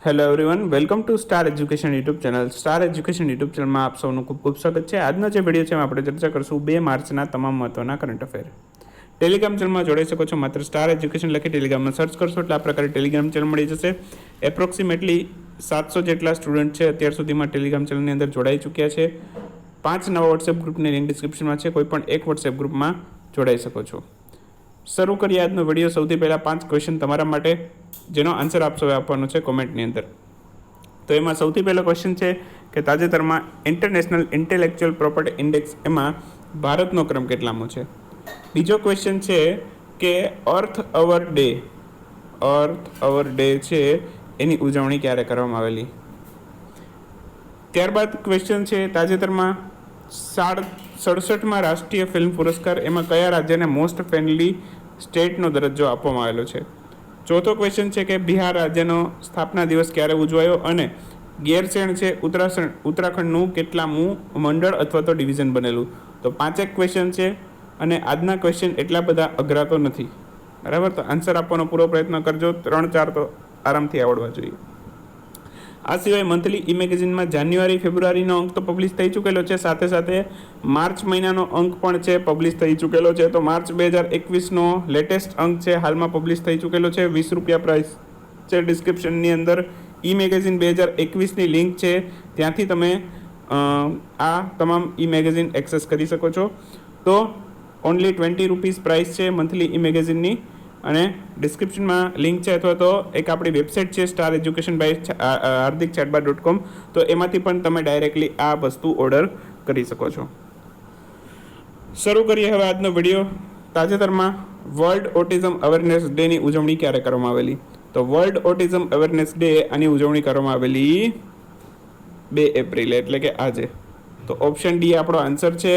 Hello everyone, welcome to star education YouTube channel. Star education YouTube ચેનલમાં આપ સૌનું ખૂબ ખૂબ સ્વાગત છે. આજનો જે વિડીયો છે એમાં આપણે ચર્ચા કરશું 2 માર્ચના તમામ મહત્વના કરંટ અફેર. ટેલિગ્રામ ચેનલમાં જોડાઈ શકો છો. માત્ર સ્ટાર એજ્યુકેશન લખી ટેલિગ્રામમાં સર્ચ કરશો એટલે આ પ્રકારે ટેલિગ્રામ ચેનલ મળી જશે. એપ્રોક્સિમેટલી 700 જેટલા સ્ટુડન્ટ છે અત્યાર સુધીમાં ટેલિગ્રામ ચેનલની અંદર જોડાઈ ચૂક્યા છે. 5 નવા વોટ્સએપ ગ્રુપની લિંક ડિસ્ક્રિપ્શનમાં છે. કોઈ પણ એક વોટ્સએપ ગ્રુપમાં જોડાઈ શકો છો. શરૂ કરીએ આજનો વિડીયો. સૌથી પહેલાં 5 ક્વેશ્ચન તમારા માટે, જેનો આન્સર આપ સૌએ આપવાનો છે કોમેન્ટની અંદર. તો એમાં સૌથી પહેલો ક્વેશ્ચન છે કે તાજેતરમાં ઇન્ટરનેશનલ ઇન્ટેલેક્ચ્યુઅલ પ્રોપર્ટી ઇન્ડેક્સ એમાં ભારતનો ક્રમ કેટલામો છે. બીજો ક્વેશ્ચન છે કે અર્થ અવર ડે છે એની ઉજવણી ક્યારે કરવામાં આવેલી. ત્યારબાદ ક્વેશ્ચન છે તાજેતરમાં 67માં રાષ્ટ્રીય ફિલ્મ પુરસ્કાર એમાં કયા રાજ્યને મોસ્ટ ફ્રેન્ડલી સ્ટેટનો દરજ્જો આપવામાં આવેલો છે. ચોથો ક્વેશ્ચન છે કે બિહાર રાજ્યનો સ્થાપના દિવસ ક્યારે ઉજવાયો અને ગેરસેણ છે ઉત્તરાખંડનું કેટલામું મંડળ અથવા તો ડિવિઝન બનેલું. તો 5 ક્વેશ્ચન છે અને આજના ક્વેશ્ચન એટલા બધા અઘરા તો નથી, બરાબર. તો આન્સર આપવાનો પૂરો પ્રયત્ન કરજો. 3-4 તો આરામથી આવડવા જોઈએ. આ સિવાય મંથલી ઈ મેગેઝિનમાં જાન્યુઆરી ફેબ્રુઆરીનો અંક તો પબ્લિશ થઈ ચૂકેલો છે, સાથે સાથે માર્ચ મહિનાનો અંક પણ છે પબ્લિશ થઈ ચૂકેલો છે. તો માર્ચ 2021નો લેટેસ્ટ અંક છે હાલમાં પબ્લિશ થઈ ચૂકેલો છે. 20 રૂપિયા પ્રાઇસ છે. ડિસ્ક્રિપ્શનની અંદર ઈ મેગેઝિન 2021ની લિંક છે, ત્યાંથી તમે આ તમામ ઈ મેગેઝિન એક્સેસ કરી શકો છો. તો ઓનલી 20 રૂપીસ પ્રાઇસ છે મંથલી ઈ મેગેઝિનની, અને ડિસ્ક્રિપ્શનમાં લિંક છે, અથવા તો એક આપણી વેબસાઇટ છે સ્ટાર એજ્યુકેશન બાય hardikchatbot.com. તો એમાંથી પણ તમે ડાયરેક્ટલી આ વસ્તુ ઓર્ડર કરી શકો છો. શરૂ કરીએ હવે આજનો વિડીયો. તાજેતરમાં વર્લ્ડ ઓટિઝમ અવેરનેસ ડેની ઉજવણી ક્યારે કરવામાં આવેલી. તો વર્લ્ડ ઓટિઝમ અવેરનેસ ડે આની ઉજવણી કરવામાં આવેલી 2 એપ્રિલ એટલે કે આજે. તો ઓપ્શન ડી આપણો આન્સર છે.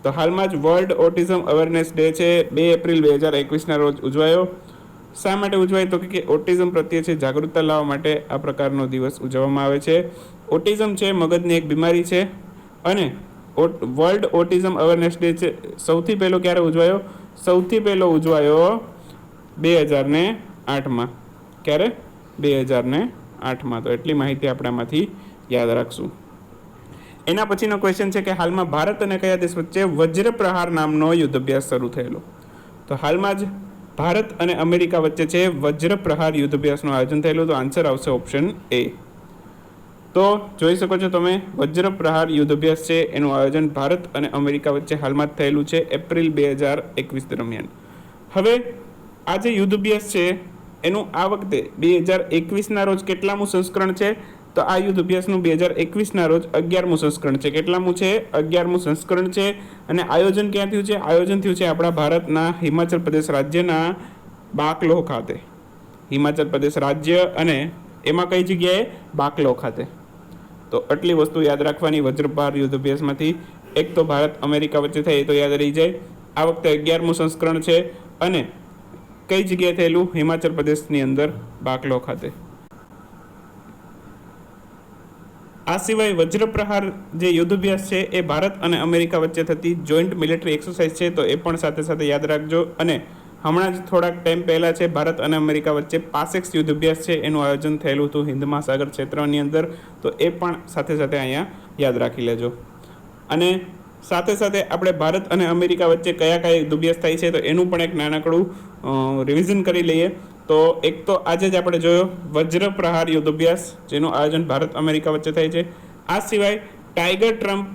તો હાલમાં જ વર્લ્ડ ઓટિઝમ અવેરનેસ ડે છે 2 એપ્રિલ 2021ના રોજ ઉજવાયો. શા માટે ઉજવાય તો કે ઓટિઝમ પ્રત્યે છે જાગૃતતા લાવવા માટે આ પ્રકારનો દિવસ ઉજવવામાં આવે છે. ઓટિઝમ છે મગજની એક બીમારી છે, અને વર્લ્ડ ઓટિઝમ અવેરનેસ ડે છે સૌથી પહેલો ક્યારે ઉજવાયો. સૌથી પહેલો ઉજવાયો 2008માં. ક્યારે? 2008માં. તો એટલી માહિતી આપણે આમાંથી યાદ રાખશું. એના પછીનો ક્વેશ્ચન છે કે હાલમાં ભારત અને કયા દેશ વચ્ચે વજ્ર પ્રહાર નામનો યુદ્ધ અભ્યાસ શરૂ થયેલો. તો હાલમાં જ ભારત અને અમેરિકા વચ્ચે છે વજ્ર પ્રહાર યુદ્ધ અભ્યાસનું આયોજન થયેલું. તો આન્સર આવશે ઓપ્શન એ. તો જોઈ શકો છો તમે, વજ્ર પ્રહાર યુદ્ધ અભ્યાસ છે એનું આયોજન ભારત અને અમેરિકા વચ્ચે હાલમાં જ થયેલું છે એપ્રિલ 2021 દરમિયાન. હવે આ જે યુદ્ધ અભ્યાસ છે એનું આ વખતે 2021ના રોજ કેટલામું સંસ્કરણ છે. તો આ યુદ્ધ અભ્યાસનું 2021ના રોજ 11મું સંસ્કરણ છે. કેટલામું છે? 11મું સંસ્કરણ છે. અને આયોજન ક્યાં થયું છે? આયોજન થયું છે આપણા ભારતના હિમાચલ પ્રદેશ રાજ્યના બાકલો ખાતે. હિમાચલ પ્રદેશ રાજ્ય, અને એમાં કઈ જગ્યાએ? બાકલો ખાતે. તો આટલી વસ્તુ યાદ રાખવાની વજ્રપ્રહાર યુદ્ધ અભ્યાસમાંથી. એક તો ભારત અમેરિકા વચ્ચે થાય એ તો યાદ રહી જાય. આ વખતે 11મું સંસ્કરણ છે, અને કઈ જગ્યાએ થયેલું? હિમાચલ પ્રદેશની અંદર બાકલો ખાતે. આ સિવાય વજ્રપ્રહાર જે યુદ્ધ અભ્યાસ છે એ ભારત અને અમેરિકા વચ્ચે થતી જોઈન્ટ મિલિટરી એક્સરસાઇઝ છે, તો એ પણ સાથે સાથે યાદ રાખજો. અને હમણાં જ થોડાક ટાઈમ પહેલાં છે ભારત અને અમેરિકા વચ્ચે પાસેક્સ યુદ્ધ અભ્યાસ છે એનું આયોજન થયેલું હતું હિન્દ મહાસાગર ક્ષેત્રની અંદર. તો એ પણ સાથે સાથે અહીંયા યાદ રાખી લેજો. અને સાથે સાથે આપણે ભારત અને અમેરિકા વચ્ચે કયા કયા યુદ્ધ અભ્યાસ થાય છે તો એનું પણ એક નાનકડું રિવિઝન કરી લઈએ. તો એક તો આજે જ આપણે જોયો વજ્ર પ્રહાર યુદ્ધ અભ્યાસ, જેનું આયોજન ભારત અમેરિકા વચ્ચે થાય છે. આ સિવાય ટાઈગર ટ્રમ્પ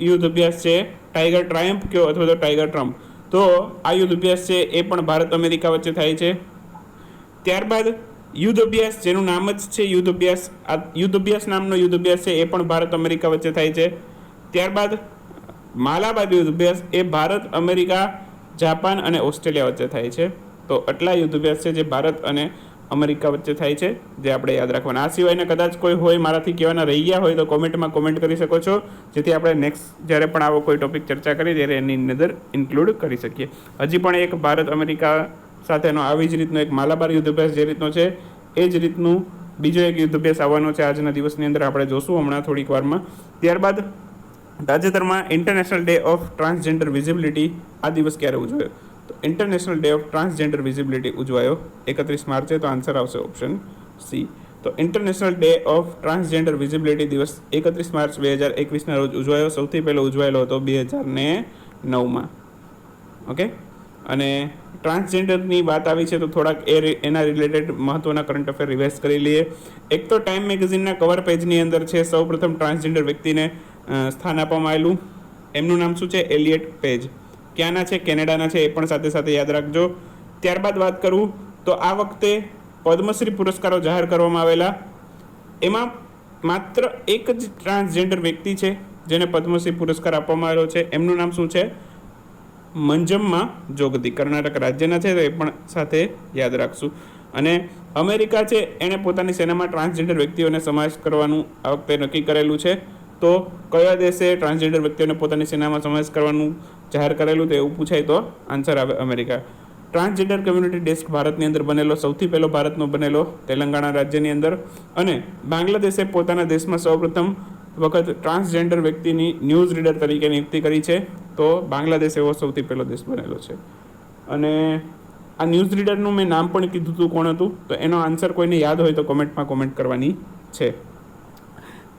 યુદ્ધ અભ્યાસ છે. ટાઈગર ટ્રાયમ્પ કયો અથવા તો ટાઈગર ટ્રમ્પ. તો આ યુદ્ધ અભ્યાસ છે એ પણ ભારત અમેરિકા વચ્ચે થાય છે. ત્યારબાદ યુદ્ધ અભ્યાસ જેનું નામ જ છે યુદ્ધ અભ્યાસ, આ યુદ્ધ અભ્યાસ નામનો યુદ્ધ અભ્યાસ છે એ પણ ભારત અમેરિકા વચ્ચે થાય છે. ત્યારબાદ માલાબાર યુદ્ધ અભ્યાસ એ ભારત, અમેરિકા, જાપાન અને ઓસ્ટ્રેલિયા વચ્ચે થાય છે. તો આટલા યુદ્ધ અભ્યાસ છે જે ભારત અને અમેરિકા વચ્ચે થાય છે, જે આપણે યાદ રાખવાના. આ સિવાયના કદાચ કોઈ હોય મારાથી કહેવાના રહી ગયા હોય તો કોમેન્ટમાં કોમેન્ટ કરી શકો છો, જેથી આપણે નેક્સ્ટ જ્યારે પણ આવો કોઈ ટોપિક ચર્ચા કરીએ ત્યારે એની અંદર ઇન્ક્લુડ કરી શકીએ. હજી પણ એક ભારત અમેરિકા સાથેનો આવી જ રીતનો એક માલાબાર યુદ્ધ અભ્યાસ જે રીતનો છે એ જ રીતનું બીજો એક યુદ્ધ અભ્યાસ આવવાનો છે આજના દિવસની અંદર, આપણે જોશું હમણાં થોડીક વારમાં. ત્યારબાદ તાજેતરમાં international day of transgender visibility આ દિવસ ક્યારે ઉજવાયો. તો international day of transgender visibility ઉજવાયો 31 માર્ચે. તો આન્સર આવશે ઓપ્શન સી. તો international day of transgender visibility દિવસ 31 માર્ચ 2021ના રોજ ઉજવાયો. સૌથી પહેલો ઉજવાયેલો હતો 2009માં. ઓકે, અને ટ્રાન્સજેન્ડરની વાત આવી છે તો થોડાક એના રિલેટેડ મહત્ત્વના કરંટ અફેર રિવાઇઝ કરી લઈએ. એક તો ટાઈમ મેગેઝિનના કવર પેજની અંદર છે સૌપ્રથમ ટ્રાન્સજેન્ડર વ્યક્તિને સ્થાન આપવામાં આવેલું. એમનું નામ શું છે? Eliot page. ક્યાંના છે? કેનેડાના છે. એ પણ સાથે સાથે યાદ રાખજો. ત્યારબાદ વાત કરું તો આ વખતે પદ્મશ્રી પુરસ્કારો જાહેર કરવામાં આવેલા. એમાં માત્ર એક જ ટ્રાન્સજેન્ડર વ્યક્તિ છે જેને પદ્મશ્રી પુરસ્કાર આપવામાં આવેલો છે. એમનું નામ શું છે? મંજમ્મા જોગતી. કર્ણાટક રાજ્યના છે, તો એ પણ સાથે યાદ રાખશું. અને અમેરિકા છે એણે પોતાની સેનામાં ટ્રાન્સજેન્ડર વ્યક્તિઓને સમાવેશ કરવાનું આ વખતે નક્કી કરેલું છે. તો કયા દેશે ટ્રાન્સજેન્ડર વ્યક્તિઓને પોતાની સેનામાં સમાવેશ કરવાનું જાહેર કરેલું તો એવું પૂછાય તો આન્સર આવે અમેરિકા. ટ્રાન્સજેન્ડર કમ્યુનિટી ડેસ્ક ભારતની અંદર બનેલો, સૌથી પહેલો ભારતનો બનેલો તેલંગાણા રાજ્યની અંદર. અને બાંગ્લાદેશે પોતાના દેશમાં સૌપ્રથમ વખત ટ્રાન્સજેન્ડર વ્યક્તિની ન્યૂઝ રીડર તરીકે નિયુક્તિ કરી છે. તો બાંગ્લાદેશ એવો સૌથી પહેલો દેશ બનેલો છે. અને આ ન્યૂઝ રીડરનું મેં નામ પણ કીધું હતું, કોણ હતું? તો એનો આન્સર કોઈને યાદ હોય તો કોમેન્ટમાં કોમેન્ટ કરવાની છે.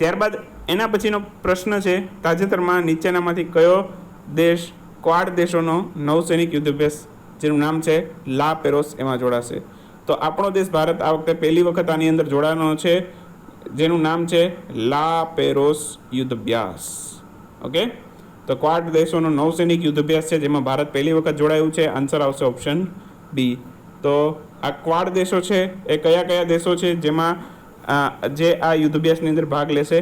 ત્યારબાદ એના પછીનો પ્રશ્ન છે, તાજેતરમાં નીચેનામાંથી કયો દેશ ક્વાડ દેશોનો નૌસૈનિક યુદ્ધ અભ્યાસ જેનું નામ છે લા પેરોસ એમાં જોડાશે? તો આપણો દેશ ભારત આ વખતે પહેલી વખત આની અંદર જોડાવાનો છે, જેનું નામ છે લા પેરોસ યુદ્ધ અભ્યાસ. ઓકે, તો ક્વાડ દેશોનો નૌસૈનિક યુદ્ધ અભ્યાસ છે જેમાં ભારત પહેલી વખત જોડાયું છે. આન્સર આવશે ઓપ્શન બી. તો આ ક્વાડ દેશો છે એ કયા કયા દેશો છે જેમાં જે આ યુદ્ધ અભ્યાસની અંદર ભાગ લેશે?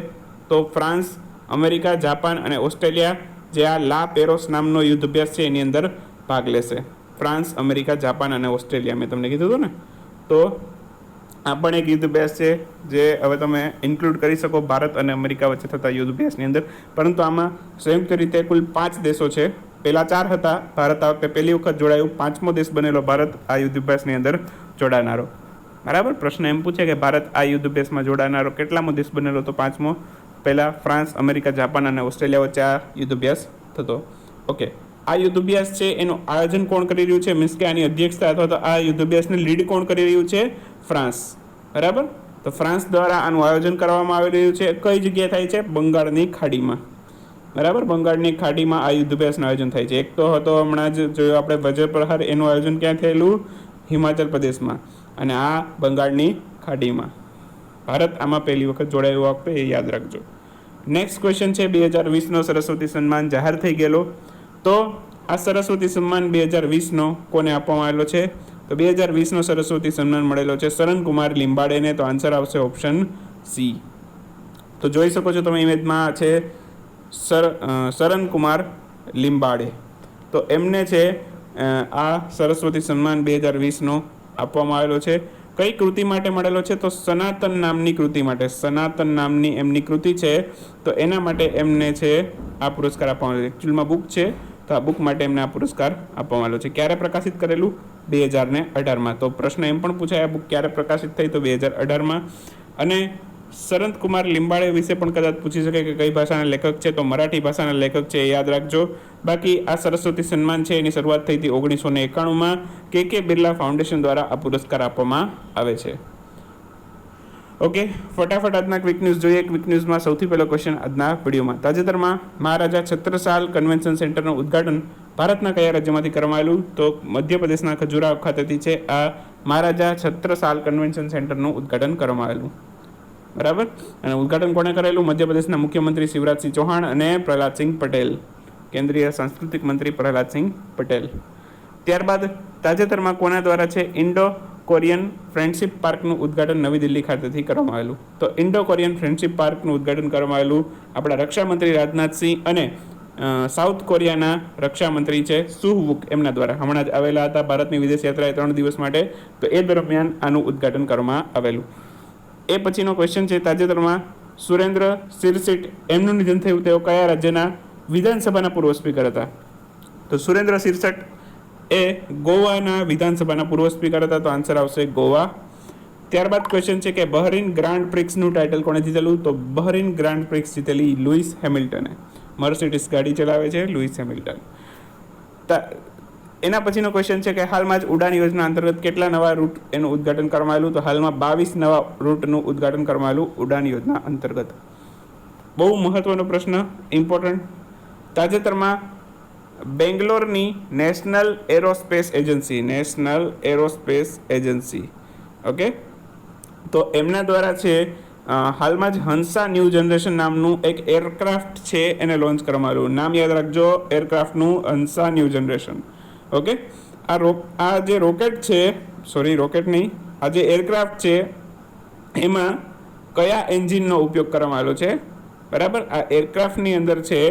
તો ફ્રાન્સ, અમેરિકા, જાપાન અને ઓસ્ટ્રેલિયા જે આ લા પેરોસ નામનો યુદ્ધ અભ્યાસ છે એની અંદર ભાગ લેશે. ફ્રાન્સ, અમેરિકા, જાપાન અને ઓસ્ટ્રેલિયા મેં તમને કીધું હતું ને. તો આ પણ એક યુદ્ધ અભ્યાસ છે જે હવે તમે ઇન્ક્લુડ કરી શકો ભારત અને અમેરિકા વચ્ચે થતા યુદ્ધ અભ્યાસની અંદર. પરંતુ આમાં સંયુક્ત રીતે કુલ 5 દેશો છે. પહેલા 4 હતા. ભારત આ વખતે પહેલી વખત જોડાયું. 5મો દેશ બનેલો ભારત આ યુદ્ધ અભ્યાસની અંદર જોડાનારો. બરાબર, પ્રશ્ન એમ પૂછે કે ભારત આ યુદ્ધ અભ્યાસમાં જોડાનારો કેટલામો દેશ બનેલો? તો 5મો. પહેલાં ફ્રાન્સ, અમેરિકા, જાપાન અને ઓસ્ટ્રેલિયા વચ્ચે આ યુદ્ધ અભ્યાસ થતો. ઓકે, આ યુદ્ધ અભ્યાસ છે એનું આયોજન કોણ કરી રહ્યું છે? મીન્સ કે આની અધ્યક્ષતા અથવા તો આ યુદ્ધ અભ્યાસને લીડ કોણ કરી રહ્યું છે? ફ્રાન્સ. બરાબર, તો ફ્રાન્સ દ્વારા આનું આયોજન કરવામાં આવી રહ્યું છે. કઈ જગ્યાએ થાય છે? બંગાળની ખાડીમાં. બરાબર, બંગાળની ખાડીમાં આ યુદ્ધ અભ્યાસનું આયોજન થાય છે. એક તો હતો હમણાં જ જોયું આપણે વજ્રપ્રહાર, એનું આયોજન ક્યાં થયેલું? હિમાચલ પ્રદેશમાં. અને આ બંગાળની ખાડીમાં. ભારત આમાં પહેલી વખત જોડાયું આ વખતે, એ યાદ રાખજો. નેક્સ્ટ ક્વેશ્ચન છે 2020નો સરસ્વતી સન્માન જાહેર થઈ ગયેલો. તો આ સરસ્વતી સન્માન 2020નો કોને આપવામાં આવેલો છે? તો 2020નો સરસ્વતી સન્માન મળેલો છે સરનકુમાર લિંબાડેને. તો આન્સર આવશે ઓપ્શન સી. તો જોઈ શકો છો તમે ઇમેજમાં છે સરનકુમાર લિંબાડે. તો એમને છે આ સરસ્વતી સન્માન 2020નો આપવામાં આવેલો છે. કઈ કૃતિ માટે મળેલો છે? તો સનાતન નામની કૃતિ માટે. સનાતન નામની એમની કૃતિ છે, તો એના માટે એમને છે આ પુરસ્કાર આપવામાં આવેલો છે. એકચ્યુઅલમાં બુક છે, તો આ બુક માટે એમને આ પુરસ્કાર આપવામાં આવેલો છે. ક્યારે પ્રકાશિત કરેલું? 2018માં. તો પ્રશ્ન એમ પણ પૂછાય આ બુક ક્યારે પ્રકાશિત થઈ? તો 2018માં. અને સરનકુમાર લિંબાડે વિશે પણ કદાચ પૂછી શકે કે કઈ ભાષાના લેખક છે? તો મરાઠી ભાષાના લેખક છે, એ યાદ રાખજો. બાકી આ સરસ્વતી સન્માન છે એની શરૂઆત થઈ હતી 1991માં. કે બિરલા ફાઉન્ડેશન દ્વારા આ પુરસ્કાર આપવામાં આવે છે. ઓકે, ફટાફટ આજના ક્વિક ન્યૂઝ જોઈએ. ક્વિક ન્યૂઝમાં સૌથી પહેલો ક્વેશ્ચન આજના વિડીયોમાં. તાજેતરમાં મહારાજા છત્રસાલ કન્વેન્શન સેન્ટરનું ઉદ્ઘાટન ભારતના કયા રાજ્યમાંથી કરવામાં આવેલું? તો મધ્યપ્રદેશના ખજુરાહો ખાતેથી છે આ મહારાજા છત્રસાલ કન્વેન્શન સેન્ટરનું ઉદ્ઘાટન કરવામાં આવેલું. બરાબર, અને ઉદ્ઘાટન કોણે કરેલું? મધ્યપ્રદેશના મુખ્યમંત્રી શિવરાજસિંહ ચૌહાણ અને પ્રહલાદસિંહ પટેલ, કેન્દ્રીય સાંસ્કૃતિક મંત્રી પ્રહલાદસિંહ પટેલ. ત્યારબાદ તાજેતરમાં કોના દ્વારા છે ઇન્ડો કોરિયન ફ્રેન્ડશિપ પાર્કનું ઉદ્ઘાટન નવી દિલ્હી ખાતેથી કરવામાં આવેલું? તો ઇન્ડો કોરિયન ફ્રેન્ડશિપ પાર્કનું ઉદ્ઘાટન કરવામાં આવેલું આપણા રક્ષામંત્રી રાજનાથસિંહ અને સાઉથ કોરિયાના રક્ષામંત્રી છે સુહવુક એમના દ્વારા. હમણાં જ આવેલા હતા ભારતની વિદેશ યાત્રાએ 3 દિવસ માટે, તો એ દરમિયાન આનું ઉદ્ઘાટન કરવામાં આવેલું. એ પછીનો ક્વેશ્ચન છે, તાજેતરમાં સુરેન્દ્ર સિરસીટ એમનું નિધન થયું. તેઓ કયા રાજ્યના વિધાનસભાના પૂર્વ સ્પીકર હતા? તો સુરેન્દ્ર સિરસટ એ ગોવાના વિધાનસભાના પૂર્વ સ્પીકર હતા. તો આન્સર આવશે ગોવા. ત્યારબાદ ક્વેશ્ચન છે કે બહરીન ગ્રાન્ડ પ્રિક્સનું ટાઇટલ કોણે જીતેલું? તો બહરીન ગ્રાન્ડ પ્રિક્સ જીતેલી લુઈસ હેમિલ્ટને. મર્સિડીઝ ગાડી ચલાવે છે લુઈસ હેમિલ્ટન. એના પછીનો ક્વેશ્ચન છે કે હાલમાં જ ઉડાન યોજના અંતર્ગત કેટલા નવા રૂટ એનું ઉદ્ઘાટન કરવામાં આવેલું? તો હાલમાં 22 નવા રૂટનું ઉદ્ઘાટન કરવામાં આવેલું ઉડાન યોજના અંતર્ગત. બહુ મહત્વનો પ્રશ્ન, ઇમ્પોર્ટન્ટ. તાજેતરમાં બેંગ્લોરની નેશનલ એરોસ્પેસ એજન્સી ઓકે, તો એમના દ્વારા છે હાલમાં જ હંસા ન્યૂ જનરેશન નામનું એક એરક્રાફ્ટ છે એને લોન્ચ કરવામાં આવ્યું. નામ યાદ રાખજો એરક્રાફ્ટનું, હંસા ન્યૂ જનરેશન. ઓકે, આ જે રોકેટ છે, રોકેટ નહીં, આ જે એરક્રાફ્ટ છે એમાં કયા એન્જિનનો ઉપયોગ કરવામાં આવેલો છે? બરાબર, આ એરક્રાફ્ટની અંદર છે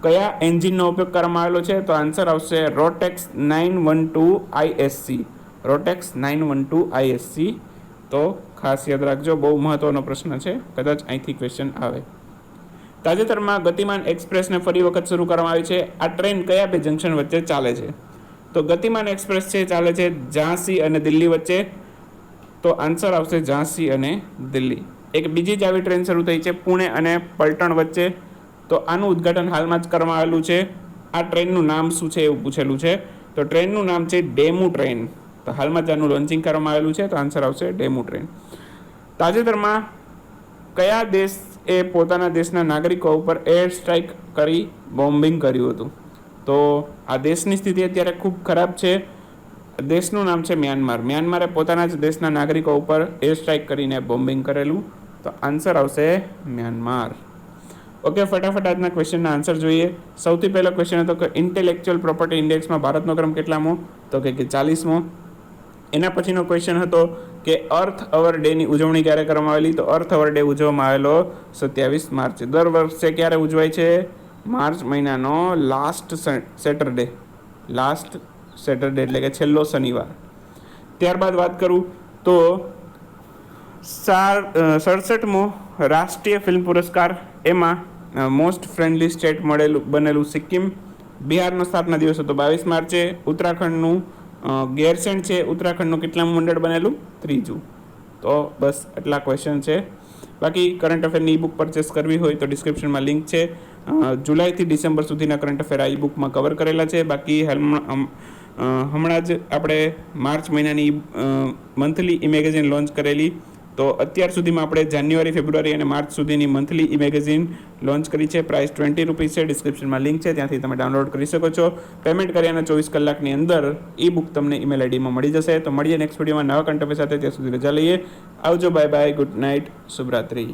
કયા એન્જિનનો ઉપયોગ કરવામાં આવેલો છે? તો આન્સર આવશે રોટેક્સ 912 ISC. તો ખાસ યાદ રાખજો, બહુ મહત્વનો પ્રશ્ન છે, કદાચ અહીંથી ક્વેશ્ચન આવે. તાજેતરમાં ગતિમાન એક્સપ્રેસને ફરી વખત શરૂ કરવામાં આવી છે. આ ટ્રેન કયા બે જંકશન વચ્ચે ચાલે છે? તો ગતિમાન એક્સપ્રેસ છે ચાલે છે ઝાંસી અને દિલ્હી વચ્ચે. તો આન્સર આવશે ઝાંસી અને દિલ્હી. એક બીજી જ આવી ટ્રેન શરૂ થઈ છે પુણે અને પલટણ વચ્ચે. તો આનું ઉદ્ઘાટન હાલમાં જ કરવામાં આવેલું છે. આ ટ્રેનનું નામ શું છે એવું પૂછેલું છે. તો ટ્રેનનું નામ છે ડેમુ ટ્રેન. તો હાલમાં જ આનું લોન્ચિંગ કરવામાં આવેલું છે. તો આન્સર આવશે ડેમુ ટ્રેન. તાજેતરમાં કયા દેશે પોતાના દેશના નાગરિકો ઉપર એર સ્ટ્રાઇક કરી બોમ્બિંગ કર્યું હતું? તો આ દેશની સ્થિતિ અત્યારે ખૂબ ખરાબ છે. દેશનું નામ છે મ્યાનમાર. મ્યાનમારે પોતાના જ દેશના નાગરિકો ઉપર એર સ્ટ્રાઇક કરીને બોમ્બિંગ કરેલું. તો આન્સર આવશે મ્યાનમાર. ઓકે, ફટાફટ આજના ક્વેશ્ચનના આન્સર જોઈએ. સૌથી પહેલો ક્વેશ્ચન હતો કે ઇન્ટેલેક્ચ્યુઅલ પ્રોપર્ટી ઇન્ડેક્સમાં ભારતનો ક્રમ કેટલામો? તો કે 40મો. એના પછીનો ક્વેશ્ચન હતો કે અર્થ અવર ડેની ઉજવણી ક્યારે કરવામાં આવેલી? તો અર્થ અવર ડે ઉજવવામાં આવેલો 27 માર્ચ. દર વર્ષે ક્યારે ઉજવાય છે? માર્ચ મહિનાનો લાસ્ટ સેટરડે એટલે કે છેલ્લો શનિવાર. ત્યારબાદ વાત કરું તો 67મો રાષ્ટ્રીય ફિલ્મ પુરસ્કાર, એમાં મોસ્ટ ફ્રેન્ડલી સ્ટેટ બનેલું સિક્કિમ. બિહારનો સ્થાપના દિવસ હતો 22 માર્ચે. ઉત્તરાખંડનું ગેરસેણ છે ઉત્તરાખંડનું કેટલામું મંડળ બનેલું? 3જું. તો બસ આટલા ક્વેશ્ચન છે. બાકી કરંટ અફેરની ઈ બુક પરચેસ કરવી હોય તો ડિસ્ક્રિપ્શનમાં લિંક છે. જુલાઈથી ડિસેમ્બર સુધીના કરંટ અફેર આ ઈ બુકમાં કવર કરેલા છે. બાકી હમણાં જ આપણે માર્ચ મહિનાની મંથલી ઈ મેગેઝિન લોન્ચ કરેલી. તો અત્યાર સુધીમાં આપણે જાન્યુઆરી, ફેબ્રુઆરી અને માર્ચ સુધીની મંથલી ઈ મેગેઝિન લોન્ચ કરી છે. પ્રાઇસ ₹20 છે. ડિસ્ક્રિપ્શનમાં લિંક છે, ત્યાંથી તમે ડાઉનલોડ કરી શકો છો. પેમેન્ટ કર્યાના 24 કલાકની અંદર ઈ બુક તમને ઈમેલ આઈડીમાં મળી જશે. તો મળીએ નેક્સ્ટ વિડીયોમાં નવા કરંટ અફેર સાથે. ત્યાં સુધી રજા લઈએ. આવજો, બાય બાય, ગુડ નાઇટ, શુભરાત્રી.